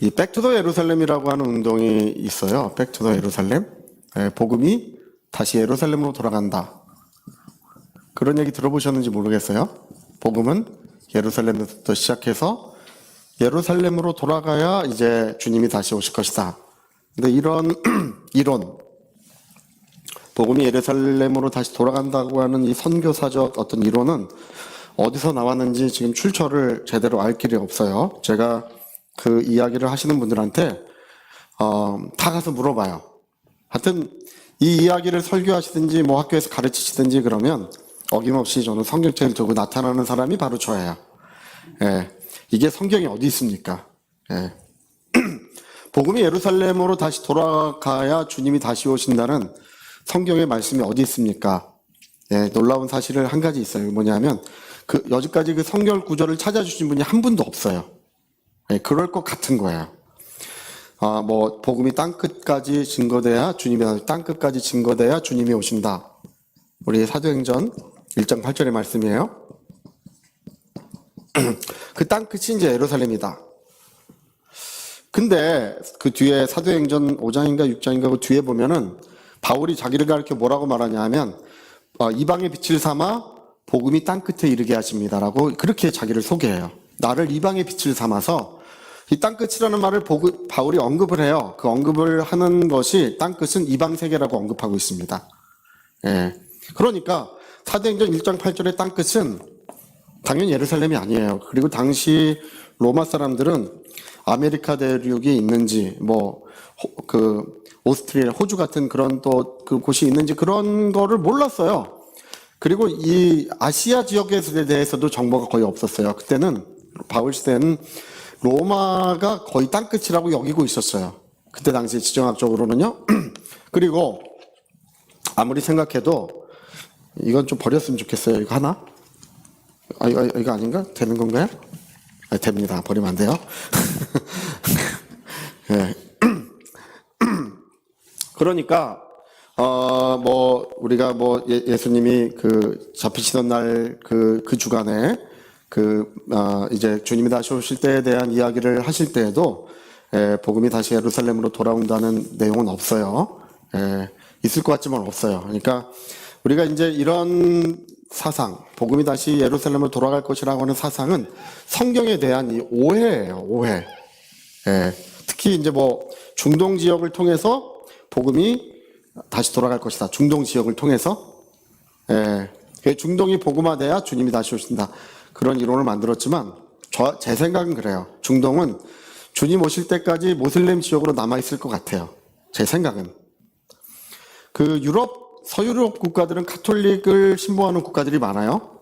이 백투더 예루살렘이라고 하는 운동이 있어요. 백투더 예루살렘. 복음이 다시 예루살렘으로 돌아간다. 그런 얘기 들어보셨는지 모르겠어요. 복음은 예루살렘부터 시작해서 예루살렘으로 돌아가야 이제 주님이 다시 오실 것이다. 근데 이런 이론, 복음이 예루살렘으로 다시 돌아간다고 하는 이 선교사적 어떤 이론은 어디서 나왔는지 지금 출처를 제대로 알 길이 없어요. 제가 그 이야기를 하시는 분들한테 다 가서 물어봐요. 하여튼 이 이야기를 설교하시든지 뭐 학교에서 가르치시든지 그러면 어김없이 저는 성경책을 들고 나타나는 사람이 바로 저예요. 예. 이게 성경에 어디 있습니까? 예. 복음이 예루살렘으로 다시 돌아가야 주님이 다시 오신다는 성경의 말씀이 어디 있습니까? 예, 놀라운 사실을 한 가지 있어요. 뭐냐면 여지까지 그 성경 구절을 찾아주신 분이 한 분도 없어요. 예, 그럴 것 같은 거예요. 뭐 복음이 땅끝까지 증거돼야 주님이 땅끝까지 증거돼야 주님이 오신다. 우리 사도행전 1장 8절의 말씀이에요. 그 땅끝이 이제 예루살렘이다. 근데 그 뒤에 사도행전 5장인가 6장인가 그 뒤에 보면은 바울이 자기를 가리켜 뭐라고 말하냐 하면 이방의 빛을 삼아 복음이 땅끝에 이르게 하십니다라고 그렇게 자기를 소개해요. 나를 이방의 빛을 삼아서 이 땅끝이라는 말을 바울이 언급을 해요. 그 언급을 하는 것이 땅끝은 이방 세계라고 언급하고 있습니다. 예. 그러니까 사도행전 1장 8절의 땅끝은 당연히 예루살렘이 아니에요. 그리고 당시 로마 사람들은 아메리카 대륙이 있는지 오스트리아, 호주 같은 그런 또 그 곳이 있는지 그런 거를 몰랐어요. 그리고 이 아시아 지역에 대해서도 정보가 거의 없었어요. 그때는 바울 시대는 로마가 거의 땅끝이라고 여기고 있었어요. 그때 당시 지정학적으로는요. 그리고 아무리 생각해도 이건 좀 버렸으면 좋겠어요. 이거 하나? 이거 아닌가? 되는 건가요? 됩니다. 버리면 안 돼요. 네. 그러니까 우리가 예수님이 잡히시던 날 그 주간에 이제 주님이 다시 오실 때에 대한 이야기를 하실 때에도 복음이 다시 예루살렘으로 돌아온다는 내용은 없어요. 있을 것 같지만 없어요. 그러니까 우리가 이제 이런 사상, 복음이 다시 예루살렘으로 돌아갈 것이라고 하는 사상은 성경에 대한 이 오해예요, 오해. 특히 이제 중동 지역을 통해서 복음이 다시 돌아갈 것이다. 중동 지역을 통해서. 중동이 복음화돼야 주님이 다시 오신다. 그런 이론을 만들었지만, 제 생각은 그래요. 중동은 주님 오실 때까지 모슬렘 지역으로 남아있을 것 같아요. 제 생각은. 서유럽 국가들은 카톨릭을 신봉하는 국가들이 많아요.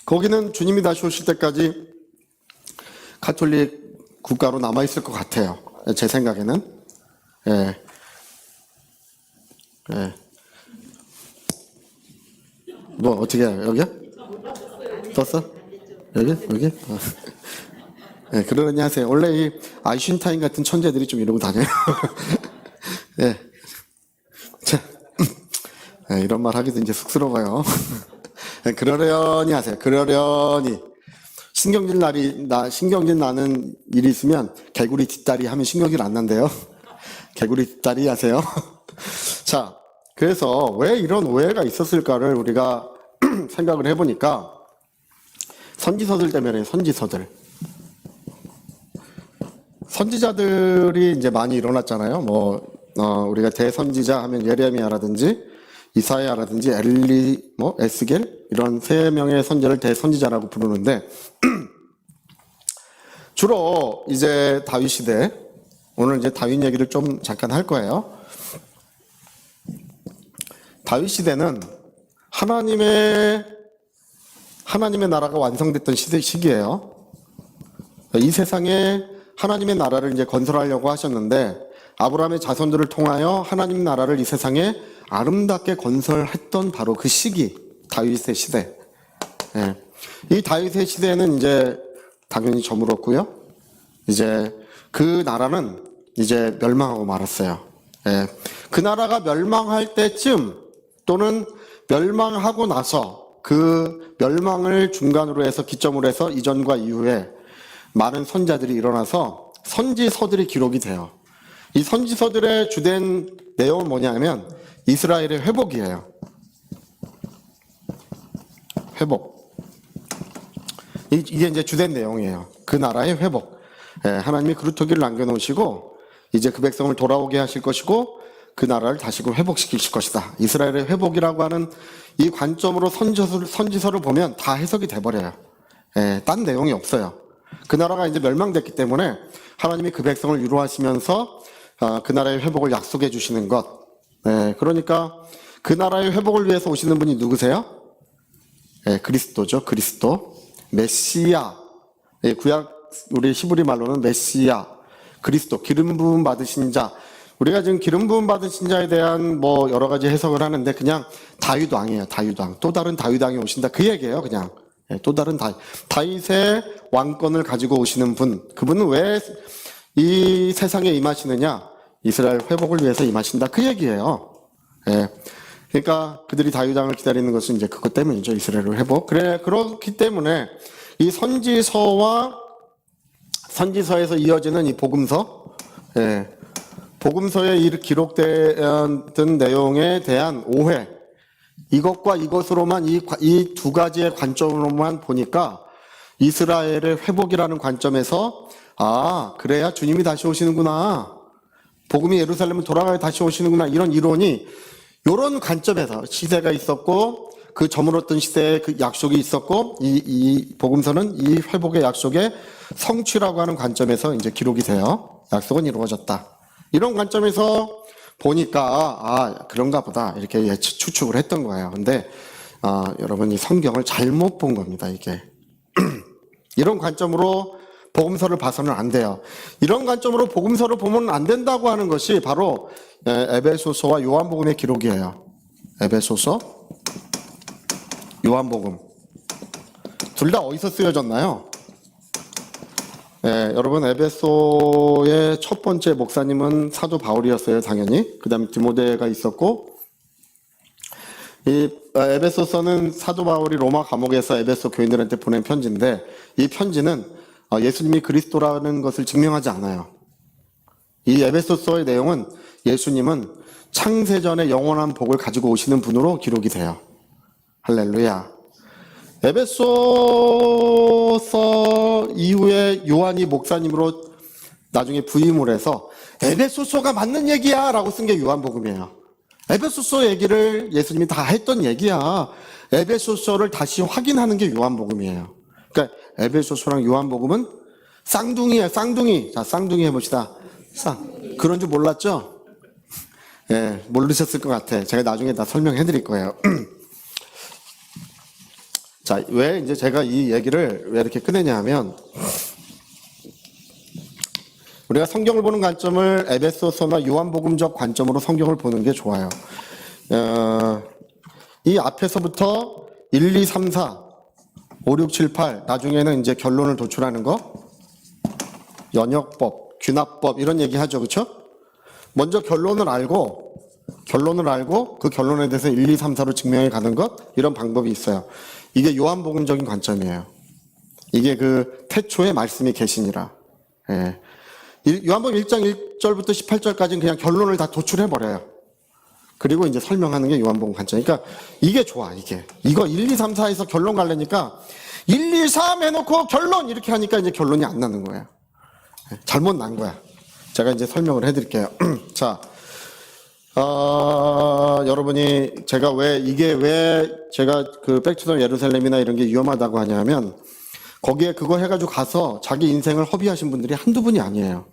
거기는 주님이 다시 오실 때까지 카톨릭 국가로 남아있을 것 같아요. 제 생각에는. 어떻게 해요? 여기야? 떴어? 여기? 그러니 하세요. 원래 이 아인슈타인 같은 천재들이 좀 이러고 다녀요. 자, 이런 말 하기도 이제 쑥스러워요. 그러려니 하세요. 그러려니. 신경질 나는 일이 있으면 개구리 뒷다리 하면 신경질 안 난대요. 개구리 뒷다리 하세요. 자, 그래서 왜 이런 오해가 있었을까를 우리가 생각을 해보니까 선지서들 때문에 선지서들. 선지자들이 이제 많이 일어났잖아요. 우리가 대선지자 하면 예레미야라든지 이사야라든지 에스겔 이런 3명의 선지자를 대선지자라고 부르는데 주로 이제 다윗 시대, 오늘 이제 다윗 얘기를 좀 잠깐 할 거예요. 다윗 시대는 하나님의 나라가 완성됐던 시기예요. 이 세상에 하나님의 나라를 이제 건설하려고 하셨는데 아브라함의 자손들을 통하여 하나님 나라를 이 세상에 아름답게 건설했던 바로 그 시기, 다윗의 시대. 이 다윗의 시대는 이제 당연히 저물었고요. 이제 그 나라는 이제 멸망하고 말았어요. 그 나라가 멸망할 때쯤 또는 멸망하고 나서 그 멸망을 중간으로 해서 기점으로 해서 이전과 이후에 많은 선자들이 일어나서 선지서들이 기록이 돼요. 이 선지서들의 주된 내용은 뭐냐면 이스라엘의 회복이에요. 회복. 이게 이제 주된 내용이에요. 그 나라의 회복. 하나님이 그루터기를 남겨놓으시고 이제 그 백성을 돌아오게 하실 것이고 그 나라를 다시금 회복시키실 것이다. 이스라엘의 회복이라고 하는 이 관점으로 선지서를 보면 다 해석이 돼버려요. 딴 내용이 없어요. 그 나라가 이제 멸망됐기 때문에 하나님이 그 백성을 위로하시면서 그 나라의 회복을 약속해 주시는 것. 그러니까 그 나라의 회복을 위해서 오시는 분이 누구세요? 그리스도죠. 그리스도. 메시아. 구약 우리 히브리 말로는 메시아. 그리스도. 기름 부음 받으신 자. 우리가 지금 기름 부음 받으신 자에 대한 뭐 여러 가지 해석을 하는데 그냥 다윗 왕이에요. 다윗 왕. 또 다른 다윗 왕이 오신다. 그 얘기예요. 그냥. 또 다른 다윗의 왕권을 가지고 오시는 분. 그분은 왜 이 세상에 임하시느냐? 이스라엘 회복을 위해서 임하신다. 그 얘기예요. 그러니까 그들이 다윗 왕을 기다리는 것은 이제 그것 때문이죠. 이스라엘 회복. 그렇기 때문에 이 선지서에서 이어지는 이 복음서, 복음서에 기록된 내용에 대한 오해, 이것과 이것으로만 이 두 가지의 관점으로만 보니까 이스라엘의 회복이라는 관점에서 그래야 주님이 다시 오시는구나. 복음이 예루살렘을 돌아가야 다시 오시는구나. 이런 이론이 이런 관점에서 시대가 있었고 그 저물었던 시대에 그 약속이 있었고 이 복음서는 이 회복의 약속의 성취라고 하는 관점에서 이제 기록이 돼요. 약속은 이루어졌다. 이런 관점에서 보니까 그런가 보다 이렇게 추측을 했던 거예요. 근데 여러분 이 성경을 잘못 본 겁니다. 이게 이런 관점으로 복음서를 봐서는 안 돼요. 이런 관점으로 복음서를 보면 안 된다고 하는 것이 바로 에베소서와 요한복음의 기록이에요. 에베소서, 요한복음. 둘 다 어디서 쓰여졌나요? 여러분 에베소의 첫 번째 목사님은 사도 바울이었어요. 당연히. 그 다음에 디모데가 있었고 이 에베소서는 사도 바울이 로마 감옥에서 에베소 교인들한테 보낸 편지인데 이 편지는 예수님이 그리스도라는 것을 증명하지 않아요. 이 에베소서의 내용은 예수님은 창세전의 영원한 복을 가지고 오시는 분으로 기록이 돼요. 할렐루야. 에베소서 이후에 요한이 목사님으로 나중에 부임을 해서 에베소서가 맞는 얘기야 라고 쓴 게 요한복음이에요. 에베소서 얘기를 예수님이 다 했던 얘기야. 에베소서를 다시 확인하는 게 요한복음이에요. 그러니까 에베소서랑 요한복음은 쌍둥이에요. 쌍둥이. 자, 쌍둥이 해봅시다. 그런 줄 몰랐죠? 모르셨을 것 같아. 제가 나중에 다 설명해 드릴 거예요. 자, 왜 이제 제가 이 얘기를 왜 이렇게 꺼내냐 하면 우리가 성경을 보는 관점을 에베소서나 요한복음적 관점으로 성경을 보는 게 좋아요. 이 앞에서부터 1, 2, 3, 4, 5, 6, 7, 8 나중에는 이제 결론을 도출하는 거 연역법, 귀납법 이런 얘기 하죠. 그렇죠? 먼저 결론을 알고 그 결론에 대해서 1, 2, 3, 4로 증명해 가는 것 이런 방법이 있어요. 이게 요한복음적인 관점이에요. 이게 그 태초에 말씀이 계시니라. 요한복음 1장 1절부터 18절까지는 그냥 결론을 다 도출해버려요. 그리고 이제 설명하는 게 요한복음 관점. 그러니까 이게 좋아, 이거 1, 2, 3, 4에서 결론 가려니까 1, 2, 3 해놓고 결론 이렇게 하니까 이제 결론이 안 나는 거예요. 잘못 난 거야. 제가 이제 설명을 해드릴게요. 자, 여러분이 제가 왜 제가 그 백투더 예루살렘이나 이런 게 위험하다고 하냐면 거기에 그거 해가지고 가서 자기 인생을 허비하신 분들이 한두 분이 아니에요.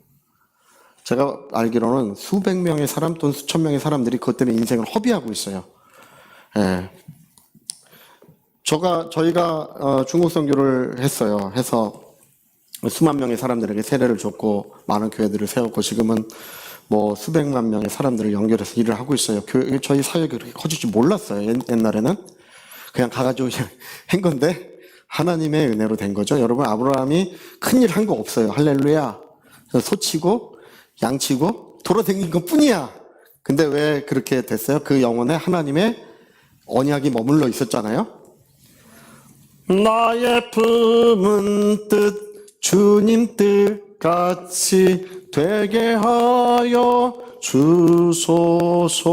제가 알기로는 수백 명의 사람 또는 수천 명의 사람들이 그것 때문에 인생을 허비하고 있어요. 저희가 중국 선교를 했어요. 해서 수만 명의 사람들에게 세례를 줬고 많은 교회들을 세웠고 지금은 뭐 수백만 명의 사람들을 연결해서 일을 하고 있어요. 저희 사역이 그렇게 커질 줄 몰랐어요. 옛날에는 그냥 가가지고 한 건데 하나님의 은혜로 된 거죠. 여러분 아브라함이 큰일 한 거 없어요. 할렐루야. 소치고 양치고 돌아다닌 것 뿐이야. 근데 왜 그렇게 됐어요? 그 영혼에 하나님의 언약이 머물러 있었잖아요. 나의 품은 뜻 주님 뜻 같이 되게 하여 주소서.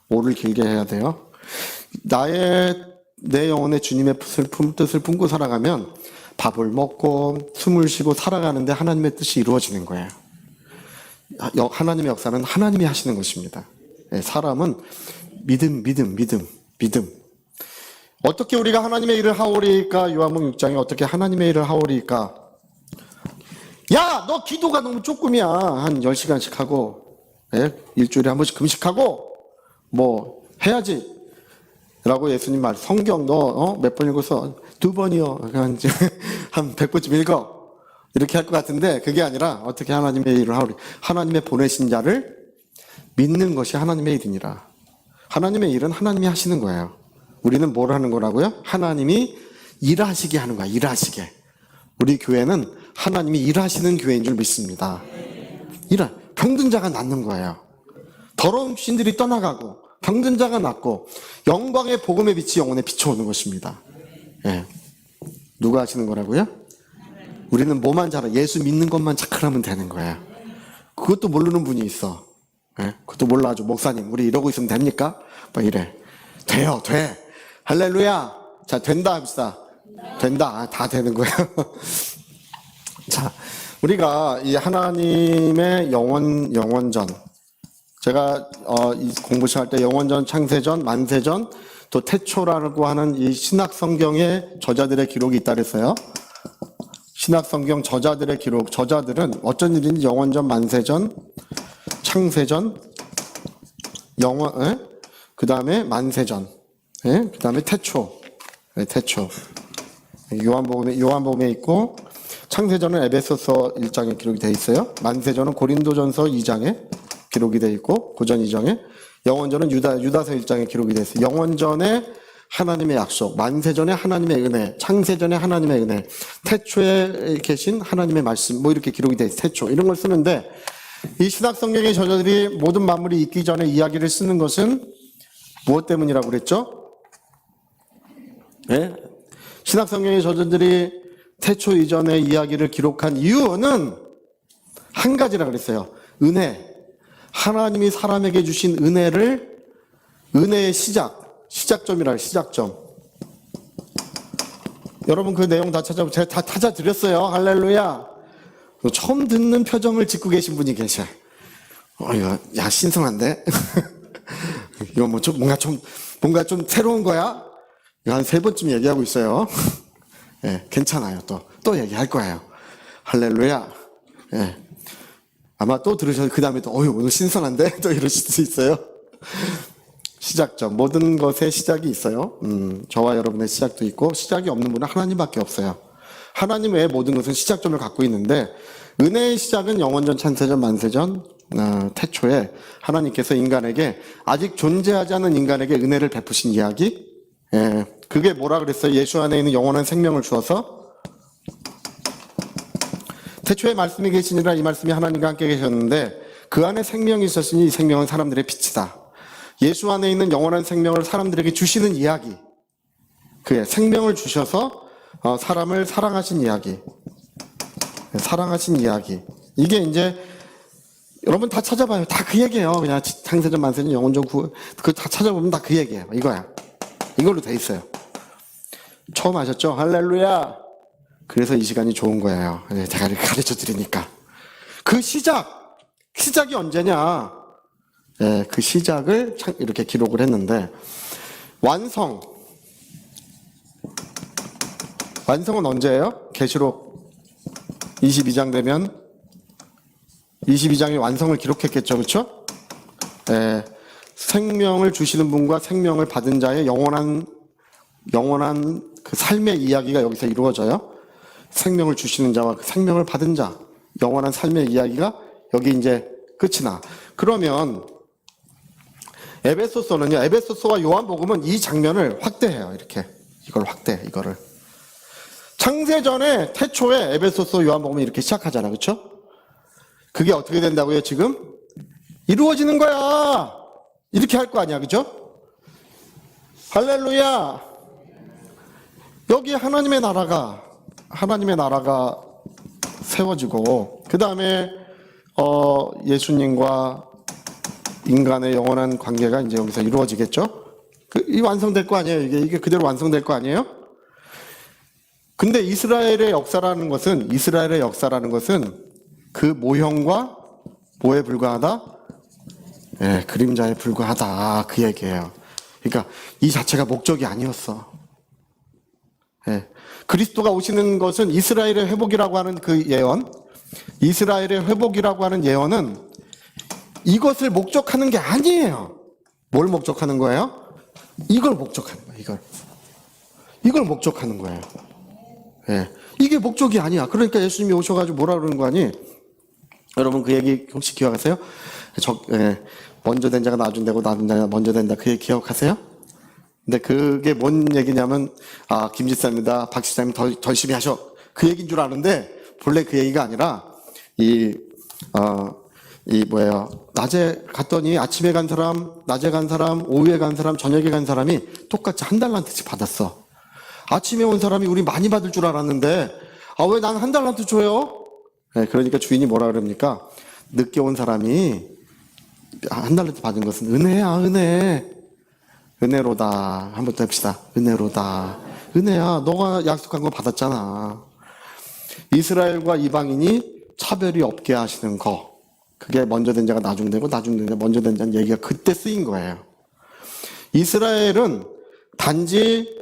오를 길게 해야 돼요. 내 영혼의 주님의 뜻을 품고 살아가면 밥을 먹고 숨을 쉬고 살아가는데 하나님의 뜻이 이루어지는 거예요. 하나님의 역사는 하나님이 하시는 것입니다. 사람은 믿음. 어떻게 우리가 하나님의 일을 하오리까? 요한복음 6장에 어떻게 하나님의 일을 하오리까? 야, 너 기도가 너무 조금이야. 한 10시간씩 하고, 일주일에 한 번씩 금식하고, 뭐 해야지 라고 예수님 말. 성경 너 몇 번 읽어서? 2번이요. 한 100번쯤 읽어. 이렇게 할 것 같은데 그게 아니라 어떻게 하나님의 일을 하오리. 하나님의 보내신 자를 믿는 것이 하나님의 일이니라. 하나님의 일은 하나님이 하시는 거예요. 우리는 뭘 하는 거라고요? 하나님이 일하시게 하는 거야. 일하시게. 우리 교회는 하나님이 일하시는 교회인 줄 믿습니다. 병든 자가 낫는 거예요. 더러운 귀신들이 떠나가고 병든 자가 낫고 영광의 복음의 빛이 영혼에 비춰오는 것입니다. 누가 하시는 거라고요? 우리는 뭐만 잘해. 예수 믿는 것만 착하면 되는 거예요. 그것도 모르는 분이 있어. 그것도 몰라줘. 목사님 우리 이러고 있으면 됩니까? 막 이래. 돼요. 돼. 할렐루야. 자, 된다 합시다. 된다. 다 되는 거예요. 자, 우리가 이 하나님의 영원전, 제가 공부 시작할 때 영원전, 창세전, 만세전, 또 태초라고 하는 이 신약 성경의 저자들의 기록이 있다 그랬어요. 신약 성경 저자들의 기록, 저자들은 어쩐 일인지 영원전, 만세전, 창세전, 그 다음에 만세전, 그 다음에 태초. 요한복음에 있고, 창세전은 에베소서 1장에 기록이 되어 있어요. 만세전은 고린도전서 2장에 기록이 되어 있고, 고전 2장에, 영원전은 유다서 1장에 기록이 되어 있어요. 영원전에 하나님의 약속, 만세전에 하나님의 은혜, 창세전에 하나님의 은혜, 태초에 계신 하나님의 말씀, 뭐 이렇게 기록이 되어 있어요. 태초. 이런 걸 쓰는데, 이 신약 성경의 저자들이 모든 만물이 있기 전에 이야기를 쓰는 것은 무엇 때문이라고 그랬죠? 신약 성경의 저자들이 태초 이전의 이야기를 기록한 이유는 한 가지라 그랬어요. 은혜. 하나님이 사람에게 주신 은혜의 시작점이라 시작점. 여러분 그 내용 다 제가 다 찾아드렸어요. 할렐루야. 처음 듣는 표정을 짓고 계신 분이 계셔. 야, 신선한데? 이거 뭔가 좀 새로운 거야? 이거 한 3번쯤 얘기하고 있어요. 괜찮아요. 또 얘기할 거예요. 할렐루야. 아마 또 들으셔서 그 다음에 또, 오늘 신선한데? 또 이러실 수 있어요. 시작점. 모든 것의 시작이 있어요. 저와 여러분의 시작도 있고, 시작이 없는 분은 하나님밖에 없어요. 하나님 외에 모든 것은 시작점을 갖고 있는데, 은혜의 시작은 영원전, 창세전, 만세전, 태초에 하나님께서 인간에게, 아직 존재하지 않은 인간에게 은혜를 베푸신 이야기, 그게 뭐라 그랬어요? 예수 안에 있는 영원한 생명을 주어서 태초에 말씀이 계시니라. 이 말씀이 하나님과 함께 계셨는데 그 안에 생명이 있었으니 이 생명은 사람들의 빛이다. 예수 안에 있는 영원한 생명을 사람들에게 주시는 이야기, 그의 생명을 주셔서 사람을 사랑하신 이야기, 이게 이제 여러분 다 찾아봐요. 다 그 얘기예요. 그냥 창세전, 만세전, 영원전, 그거 다 찾아보면 다 그 얘기예요. 이거야. 이걸로 돼 있어요. 처음 아셨죠? 할렐루야. 그래서 이 시간이 좋은 거예요. 제가 이렇게 가르쳐 드리니까. 그 시작이 언제냐? 그 시작을 이렇게 기록을 했는데, 완성은 언제예요? 계시록 22장 되면 22장이 완성을 기록했겠죠. 그렇죠? 생명을 주시는 분과 생명을 받은 자의 영원한 그 삶의 이야기가 여기서 이루어져요. 생명을 주시는 자와 그 생명을 받은 자, 영원한 삶의 이야기가 여기 이제 끝이 나. 그러면 에베소서와 요한복음은 이 장면을 확대해요. 이렇게 이거를 창세전에 태초에 에베소서, 요한복음이 이렇게 시작하잖아. 그렇죠? 그게 어떻게 된다고요? 지금 이루어지는 거야. 이렇게 할 거 아니야. 그죠? 할렐루야. 여기 하나님의 나라가 세워지고 그 다음에 예수님과 인간의 영원한 관계가 이제 여기서 이루어지겠죠. 이 완성될 거 아니에요. 이게 그대로 완성될 거 아니에요. 근데 이스라엘의 역사라는 것은 그 모형과 뭐에 불과하다? 예, 그림자에 불과하다. 그 얘기예요. 그러니까 이 자체가 목적이 아니었어. 예. 그리스도가 오시는 것은 이스라엘의 회복이라고 하는 그 예언, 이스라엘의 회복이라고 하는 예언은 이것을 목적하는 게 아니에요. 뭘 목적하는 거예요? 이걸 목적하는 거예요. 이걸 목적하는 거예요. 예. 이게 목적이 아니야. 그러니까 예수님이 오셔가지고 뭐라 그러는 거 아니? 여러분 그 얘기 혹시 기억하세요? 먼저 된 자가 나중 되고 나중 자가 먼저 된다. 그 얘기 기억하세요? 근데 그게 뭔 얘기냐면 김 집사입니다. 박 집사님 더 열심히 하셔. 그 얘기인 줄 아는데 본래 그 얘기가 아니라 낮에 갔더니 아침에 간 사람, 낮에 간 사람, 오후에 간 사람, 저녁에 간 사람이 똑같이 한 달란트씩 받았어. 아침에 온 사람이 우리 많이 받을 줄 알았는데 왜 난 한 달란트 줘요? 네, 그러니까 주인이 뭐라 그럽니까? 늦게 온 사람이 한 달란트 받은 것은 은혜야, 은혜. 은혜로다. 한번 더 해봅시다. 은혜로다. 은혜야. 너가 약속한 거 받았잖아. 이스라엘과 이방인이 차별이 없게 하시는 거. 그게 먼저 된 자가 나중 되고 나중 된 자가 먼저 된 자는 얘기가 그때 쓰인 거예요. 이스라엘은 단지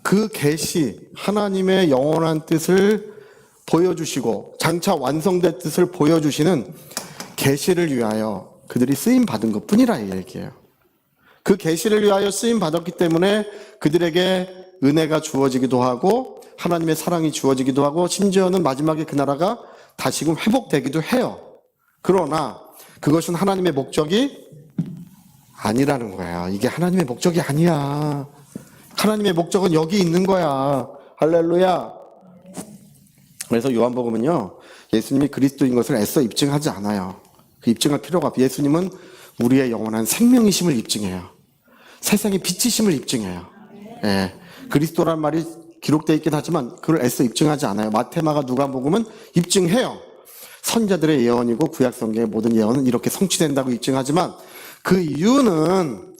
그 계시, 하나님의 영원한 뜻을 보여주시고 장차 완성된 뜻을 보여주시는 계시를 위하여 그들이 쓰임 받은 것 뿐이라 이 얘기예요. 그 계시를 위하여 쓰임 받았기 때문에 그들에게 은혜가 주어지기도 하고 하나님의 사랑이 주어지기도 하고 심지어는 마지막에 그 나라가 다시금 회복되기도 해요. 그러나 그것은 하나님의 목적이 아니라는 거예요. 이게 하나님의 목적이 아니야. 하나님의 목적은 여기 있는 거야. 할렐루야. 그래서 요한복음은요, 예수님이 그리스도인 것을 애써 입증하지 않아요. 그 입증할 필요가 없어요. 예수님은 우리의 영원한 생명이심을 입증해요. 세상의 빛이심을 입증해요. 예. 그리스도란 말이 기록되어 있긴 하지만 그걸 애써 입증하지 않아요. 마태마가 누가복음은 입증해요. 선자들의 예언이고 구약성경의 모든 예언은 이렇게 성취된다고 입증하지만 그 이유는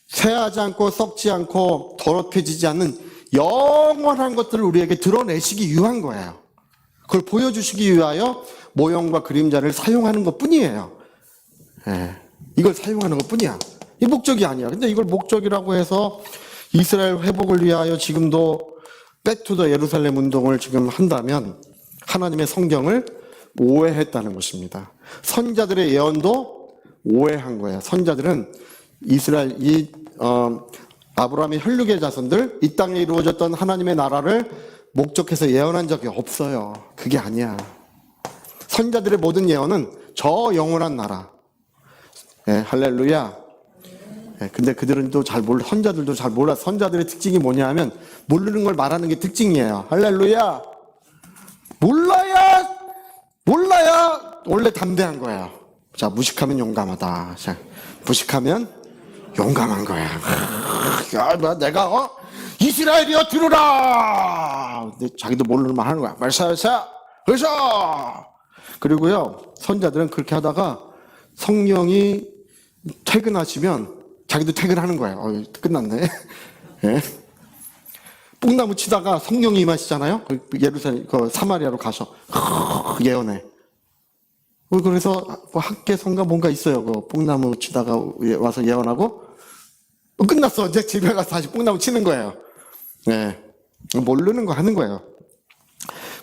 쇠하지 않고 썩지 않고 더럽혀지지 않는 영원한 것들을 우리에게 드러내시기 위한 거예요. 그걸 보여주시기 위하여 모형과 그림자를 사용하는 것 뿐이에요. 예. 이걸 사용하는 것 뿐이야. 이 목적이 아니야. 근데 이걸 목적이라고 해서 이스라엘 회복을 위하여 지금도 백투더 예루살렘 운동을 지금 한다면 하나님의 성경을 오해했다는 것입니다. 선자들의 예언도 오해한 거예요. 선자들은 이스라엘 아브라함의 혈육의 자손들, 이 땅에 이루어졌던 하나님의 나라를 목적해서 예언한 적이 없어요. 그게 아니야. 선자들의 모든 예언은 저 영원한 나라. 예, 할렐루야. 예, 근데 그들은 또 잘 몰라. 선자들도 잘 몰라. 선자들의 특징이 뭐냐 하면 모르는 걸 말하는 게 특징이에요. 할렐루야. 몰라야 원래 담대한 거야. 자, 무식하면 용감하다. 자, 무식하면 용감한 거야. 야, 내가 이스라엘이여 들으라. 근데 자기도 모르는 말 하는 거야. 말사야사 의사. 그리고요, 선자들은 그렇게 하다가 성령이 퇴근하시면 자기도 퇴근하는 거예요. 끝났네. 예. 뽕나무 치다가 성령이 임하시잖아요. 예루살렘, 사마리아로 가서 예언해. 그래서 학개선가 뭔가 있어요. 뽕나무 치다가 와서 예언하고 끝났어. 이제 집에 가서 다시 뽕나무 치는 거예요. 네. 모르는 거 하는 거예요.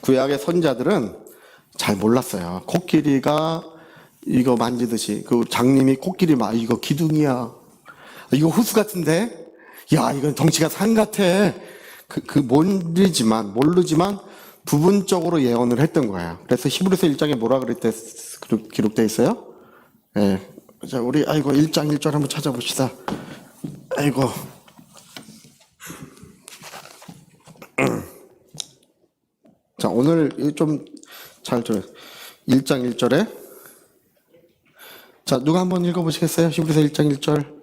구약의 선자들은 잘 몰랐어요. 코끼리가 이거 만지듯이 그 장님이 코끼리 이거 기둥이야. 이거 호수 같은데? 야, 이건 덩치가 산 같아. 모르지만 부분적으로 예언을 했던 거예요. 그래서 히브리서 1장에 뭐라 그랬대 기록되어 있어요? 예. 자, 우리 1장 1절 한번 찾아봅시다. 자, 오늘 좀 잘 들어요. 1장 1절에 자, 누가 한번 읽어보시겠어요? 히브리서 1장 1절.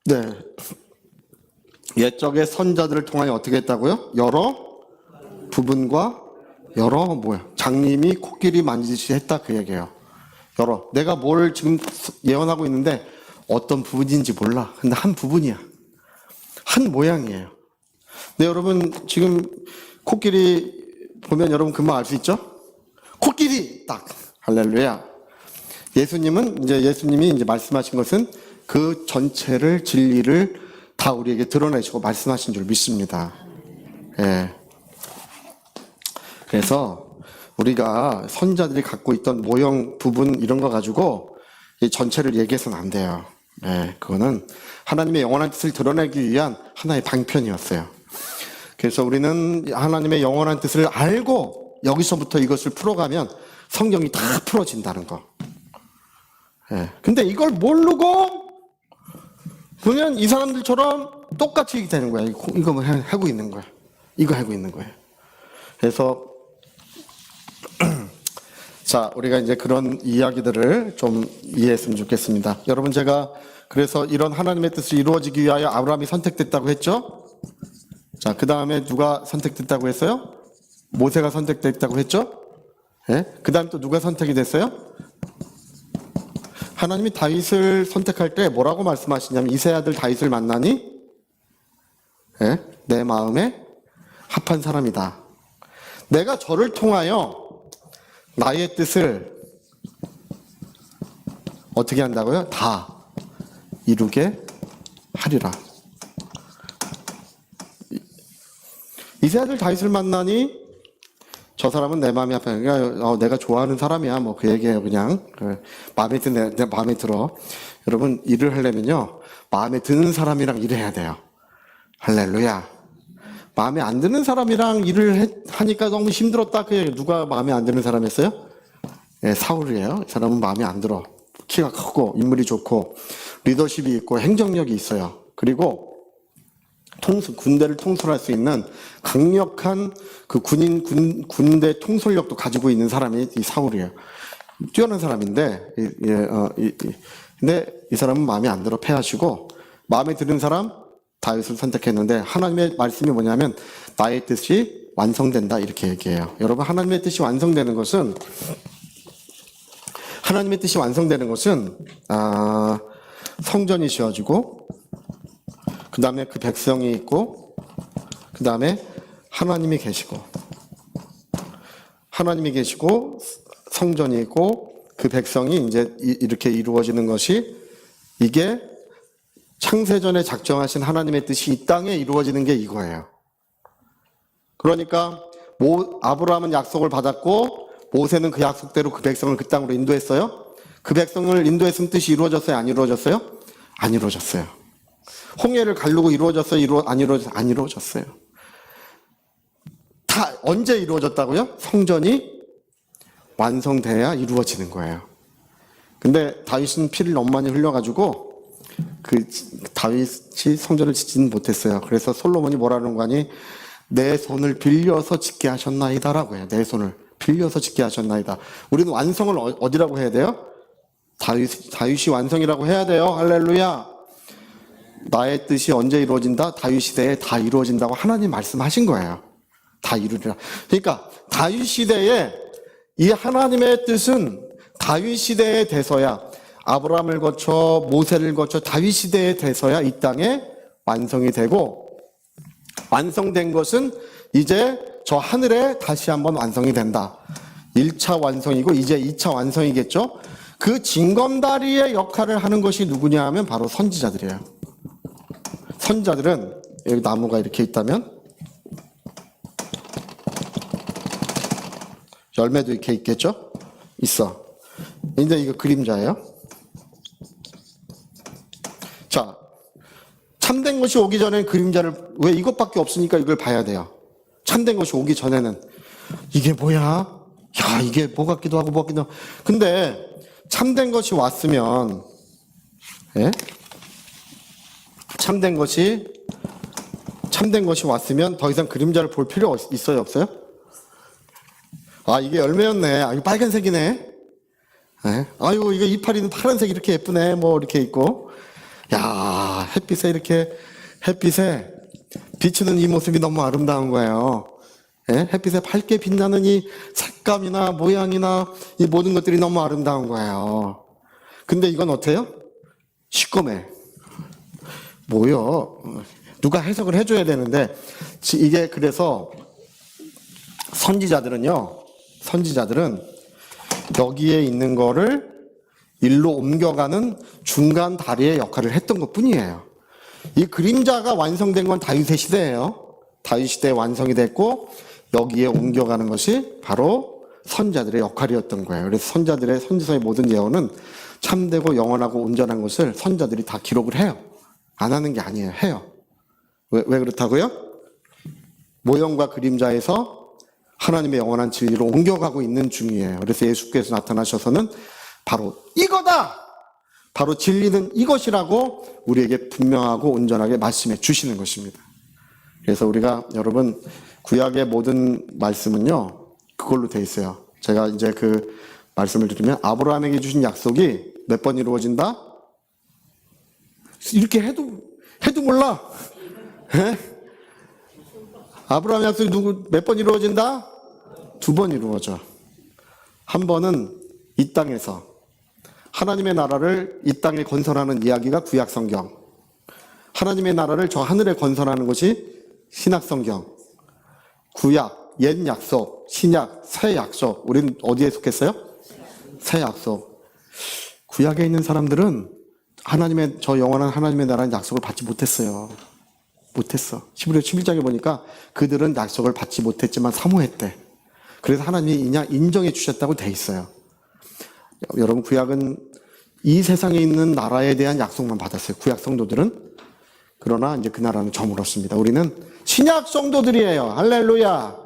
네. 옛적의 선자들을 통하여 어떻게 했다고요? 여러 부분과 여러 장님이 코끼리 만지듯이 했다 그 얘기예요. 여러. 내가 뭘 지금 예언하고 있는데 어떤 부분인지 몰라. 근데 한 부분이야. 한 모양이에요. 네, 여러분 지금 코끼리 보면 여러분 금방 알 수 있죠? 코끼리 딱 할렐루야. 예수님이 이제 말씀하신 것은 그 전체를 진리를 다 우리에게 드러내시고 말씀하신 줄 믿습니다. 예. 그래서 우리가 선자들이 갖고 있던 모형 부분 이런 거 가지고 이 전체를 얘기해서는 안 돼요. 예. 그거는 하나님의 영원한 뜻을 드러내기 위한 하나의 방편이었어요. 그래서 우리는 하나님의 영원한 뜻을 알고 여기서부터 이것을 풀어가면 성경이 다 풀어진다는 거. 예. 근데 이걸 모르고 그냥 이 사람들처럼 똑같이 되는 거야. 이거 하고 있는 거야. 이거 하고 있는 거예요. 그래서 자, 우리가 이제 그런 이야기들을 좀 이해했으면 좋겠습니다. 여러분 제가 그래서 이런 하나님의 뜻이 이루어지기 위하여 아브라함이 선택됐다고 했죠? 자, 그 다음에 누가 선택됐다고 했어요? 모세가 선택됐다고 했죠? 예? 그 다음 또 누가 선택이 됐어요? 하나님이 다윗을 선택할 때 뭐라고 말씀하시냐면 이세 아들 다윗을 만나니 예? 내 마음에 합한 사람이다. 내가 저를 통하여 나의 뜻을 어떻게 한다고요? 다 이루게 하리라. 이세 아들 다윗을 만나니 저 사람은 내 마음이 아파요. 그러니까 내가 좋아하는 사람이야. 뭐 그 얘기예요. 그냥 마음에 드네. 내 마음에 들어. 여러분 일을 하려면요 마음에 드는 사람이랑 일해야 돼요. 할렐루야. 마음에 안 드는 사람이랑 일을 하니까 너무 힘들었다. 그 얘기. 누가 마음에 안 드는 사람이었어요? 예, 사울이에요. 이 사람은 마음에 안 들어. 키가 크고 인물이 좋고 리더십이 있고 행정력이 있어요. 그리고 군대를 통솔할 수 있는 강력한 그 군대 통솔력도 가지고 있는 사람이 이 사울이에요. 뛰어난 사람인데, 근데 이 사람은 마음에 안 들어 패하시고, 마음에 드는 사람, 다윗을 선택했는데, 하나님의 말씀이 뭐냐면, 나의 뜻이 완성된다, 이렇게 얘기해요. 여러분, 하나님의 뜻이 완성되는 것은, 성전이 지어지고, 그 다음에 그 백성이 있고, 그 다음에 하나님이 계시고, 성전이 있고, 그 백성이 이제 이렇게 이루어지는 것이, 이게 창세전에 작정하신 하나님의 뜻이 이 땅에 이루어지는 게 이거예요. 그러니까, 아브라함은 약속을 받았고, 모세는 그 약속대로 그 백성을 그 땅으로 인도했어요. 그 백성을 인도했으면 뜻이 이루어졌어요? 안 이루어졌어요? 안 이루어졌어요. 홍해를 가르고 이루어졌어요? 안 이루어졌어요. 다 언제 이루어졌다고요? 성전이 완성돼야 이루어지는 거예요. 근데 다윗은 피를 너무 많이 흘려가지고 다윗이 성전을 짓지는 못했어요. 그래서 솔로몬이 뭐라는 거 아니? 내 손을 빌려서 짓게 하셨나이다라고 해요. 내 손을 빌려서 짓게 하셨나이다. 우리는 완성을 어디라고 해야 돼요? 다윗이 완성이라고 해야 돼요. 할렐루야. 나의 뜻이 언제 이루어진다? 다윗 시대에 다 이루어진다고 하나님 말씀하신 거예요. 다 이루리라. 그러니까 다윗 시대에 이 하나님의 뜻은 다윗 시대에 돼서야 아브라함을 거쳐 모세를 거쳐 다윗 시대에 돼서야 이 땅에 완성이 되고 완성된 것은 이제 저 하늘에 다시 한번 완성이 된다. 1차 완성이고 이제 2차 완성이겠죠. 그 징검다리의 역할을 하는 것이 누구냐 하면 바로 선지자들이에요. 선지자들은 여기 나무가 이렇게 있다면 열매도 이렇게 있겠죠? 있어. 근데 이거 그림자예요. 자, 참된 것이 오기 전에 그림자를 왜 이것밖에 없으니까 이걸 봐야 돼요. 참된 것이 오기 전에는 이게 뭐야? 야, 이게 뭐 같기도 하고 뭐 같기도 하고. 근데 참된 것이 왔으면 예? 참된 것이 왔으면 더 이상 그림자를 볼 필요 있어요, 없어요? 아, 이게 열매였네. 아, 이거 빨간색이네. 네? 아유, 이거 이파리는 파란색 이렇게 예쁘네. 뭐 이렇게 있고. 야, 햇빛에 비추는 이 모습이 너무 아름다운 거예요. 예? 햇빛에 밝게 빛나는 이 색감이나 모양이나 이 모든 것들이 너무 아름다운 거예요. 근데 이건 어때요? 시꺼매. 뭐요? 누가 해석을 해줘야 되는데, 이게 그래서 선지자들은 여기에 있는 거를 일로 옮겨가는 중간 다리의 역할을 했던 것 뿐이에요. 이 그림자가 완성된 건 다윗의 시대예요. 다윗 시대에 완성이 됐고 여기에 옮겨가는 것이 바로 선자들의 역할이었던 거예요. 그래서 선지서의 모든 예언은 참되고 영원하고 온전한 것을 선자들이 다 기록을 해요. 안 하는 게 아니에요. 해요. 왜 그렇다고요? 모형과 그림자에서 하나님의 영원한 진리로 옮겨가고 있는 중이에요. 그래서 예수께서 나타나셔서는 바로 이거다! 바로 진리는 이것이라고 우리에게 분명하고 온전하게 말씀해 주시는 것입니다. 그래서 우리가 여러분 구약의 모든 말씀은요 그걸로 돼 있어요. 제가 이제 그 말씀을 드리면 아브라함에게 주신 약속이 몇 번 이루어진다? 이렇게 해도 몰라. 에? 아브라함 약속이 몇 번 이루어진다? 2번 이루어져. 한 번은 이 땅에서 하나님의 나라를 이 땅에 건설하는 이야기가 구약 성경. 하나님의 나라를 저 하늘에 건설하는 것이 신약 성경. 구약, 옛 약속, 신약, 새 약속. 우리는 어디에 속했어요? 새 약속. 구약에 있는 사람들은 저 영원한 하나님의 나라는 약속을 받지 못했어요. 못했어. 히브리 11장에 보니까 그들은 약속을 받지 못했지만 사모했대. 그래서 하나님이 인정해 주셨다고 돼 있어요. 여러분 구약은 이 세상에 있는 나라에 대한 약속만 받았어요. 구약 성도들은. 그러나 이제 그 나라는 저물었습니다. 우리는 신약 성도들이에요. 할렐루야.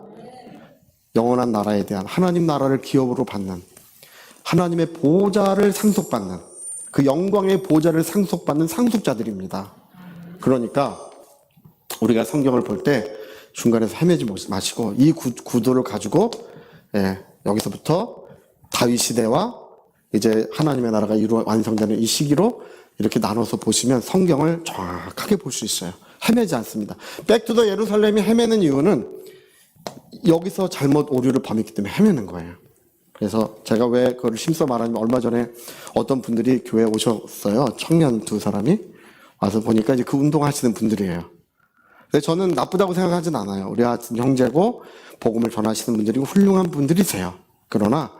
영원한 나라에 대한 하나님 나라를 기업으로 받는 하나님의 보좌를 상속받는 그 영광의 보좌를 상속받는 상속자들입니다. 그러니까 우리가 성경을 볼 때 중간에서 헤매지 마시고 이 구도를 가지고 여기서부터 다윗 시대와 이제 하나님의 나라가 완성되는 이 시기로 이렇게 나눠서 보시면 성경을 정확하게 볼 수 있어요. 헤매지 않습니다. 백투더 예루살렘이 헤매는 이유는 여기서 잘못 오류를 범했기 때문에 헤매는 거예요. 그래서 제가 왜 그걸 심써 말하냐면 얼마 전에 어떤 분들이 교회에 오셨어요. 청년 2사람이 와서 보니까 이제 그 운동하시는 분들이에요. 근데 저는 나쁘다고 생각하진 않아요. 우리 같은 형제고 복음을 전하시는 분들이고 훌륭한 분들이세요. 그러나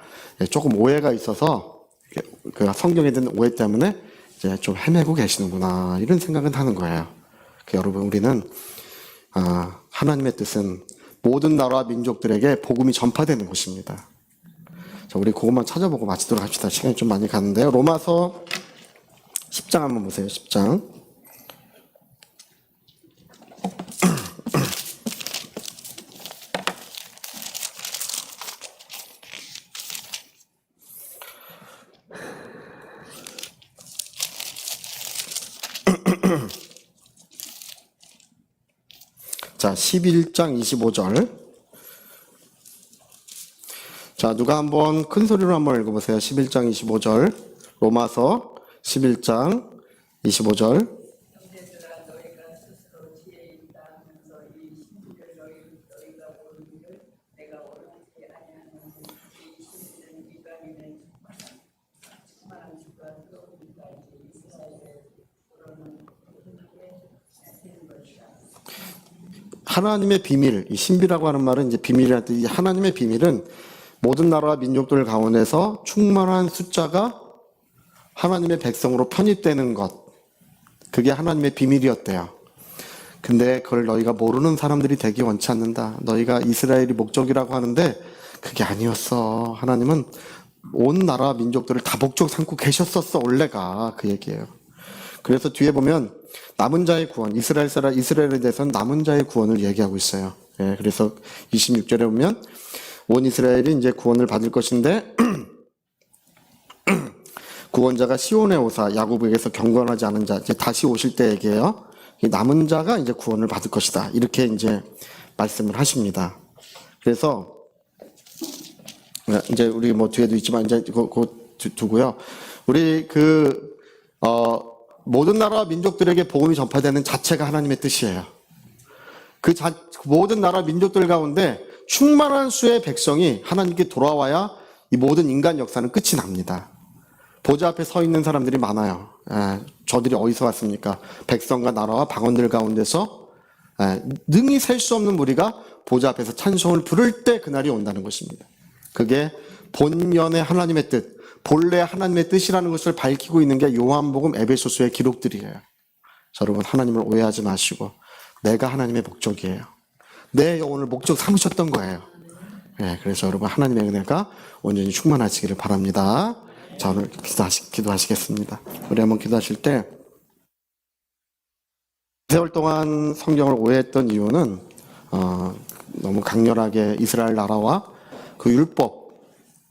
조금 오해가 있어서 그 성경에 대한 오해 때문에 이제 좀 헤매고 계시는구나 이런 생각은 하는 거예요. 여러분 우리는 하나님의 뜻은 모든 나라와 민족들에게 복음이 전파되는 곳입니다. 자, 우리 그것만 찾아보고 마치도록 합시다. 시간이 좀 많이 갔는데요. 로마서 10장 한번 보세요. 10장. 자, 11장 25절. 자, 누가 한번 큰 소리로 한번 읽어보세요. 11장 25절. 로마서 11장 25절. 하나님의 비밀, 이 신비라고 하는 말은 이제 비밀이라는 뜻이 하나님의 비밀은 모든 나라와 민족들 가운데서 충만한 숫자가 하나님의 백성으로 편입되는 것. 그게 하나님의 비밀이었대요. 근데 그걸 너희가 모르는 사람들이 되기 원치 않는다. 너희가 이스라엘이 목적이라고 하는데 그게 아니었어. 하나님은 온 나라 민족들을 다 목적 삼고 계셨었어. 원래가 그 얘기예요. 그래서 뒤에 보면 남은 자의 구원, 이스라엘에 대해서는 남은 자의 구원을 얘기하고 있어요. 그래서 26절에 보면 온 이스라엘이 이제 구원을 받을 것인데 구원자가 시온에 오사 야곱에게서 경건하지 않은 자 이제 다시 오실 때 얘기해요. 남은 자가 이제 구원을 받을 것이다. 이렇게 이제 말씀을 하십니다. 그래서 이제 우리 뭐 뒤에도 있지만 이제 그거 두고요. 우리 모든 나라와 민족들에게 복음이 전파되는 자체가 하나님의 뜻이에요. 모든 나라 민족들 가운데 충만한 수의 백성이 하나님께 돌아와야 이 모든 인간 역사는 끝이 납니다. 보좌 앞에 서 있는 사람들이 많아요. 저들이 어디서 왔습니까? 백성과 나라와 방언들 가운데서 능히 셀 수 없는 무리가 보좌 앞에서 찬송을 부를 때 그날이 온다는 것입니다. 그게 본연의 하나님의 뜻, 본래 하나님의 뜻이라는 것을 밝히고 있는 게 요한복음, 에베소서의 기록들이에요. 여러분, 하나님을 오해하지 마시고 내가 하나님의 목적이에요. 내 영혼을 목적 삼으셨던 거예요. 그래서 여러분, 하나님의 은혜가 온전히 충만하시기를 바랍니다. 자, 오늘 기도하시겠습니다. 우리 한번 기도하실 때, 세월 동안 성경을 오해했던 이유는 너무 강렬하게 이스라엘 나라와 그 율법,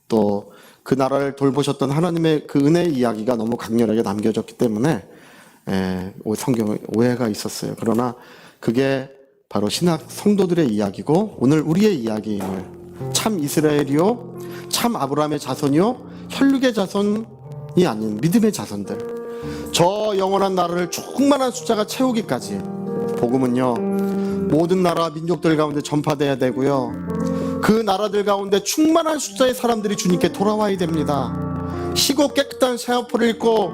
또 그 나라를 돌보셨던 하나님의 그 은혜의 이야기가 너무 강렬하게 남겨졌기 때문에 성경에 오해가 있었어요. 그러나 그게 바로 신학 성도들의 이야기고 오늘 우리의 이야기임을, 참 이스라엘이요, 참 아브라함의 자손이요, 혈육의 자손이 아닌 믿음의 자손들, 저 영원한 나라를 충만한 숫자가 채우기까지 복음은요 모든 나라 민족들 가운데 전파돼야 되고요, 그 나라들 가운데 충만한 숫자의 사람들이 주님께 돌아와야 됩니다. 희고 깨끗한 새하포를 입고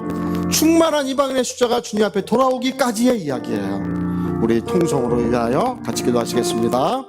충만한 이방인의 숫자가 주님 앞에 돌아오기까지의 이야기예요. 우리 통성으로 위하여 같이 기도하시겠습니다.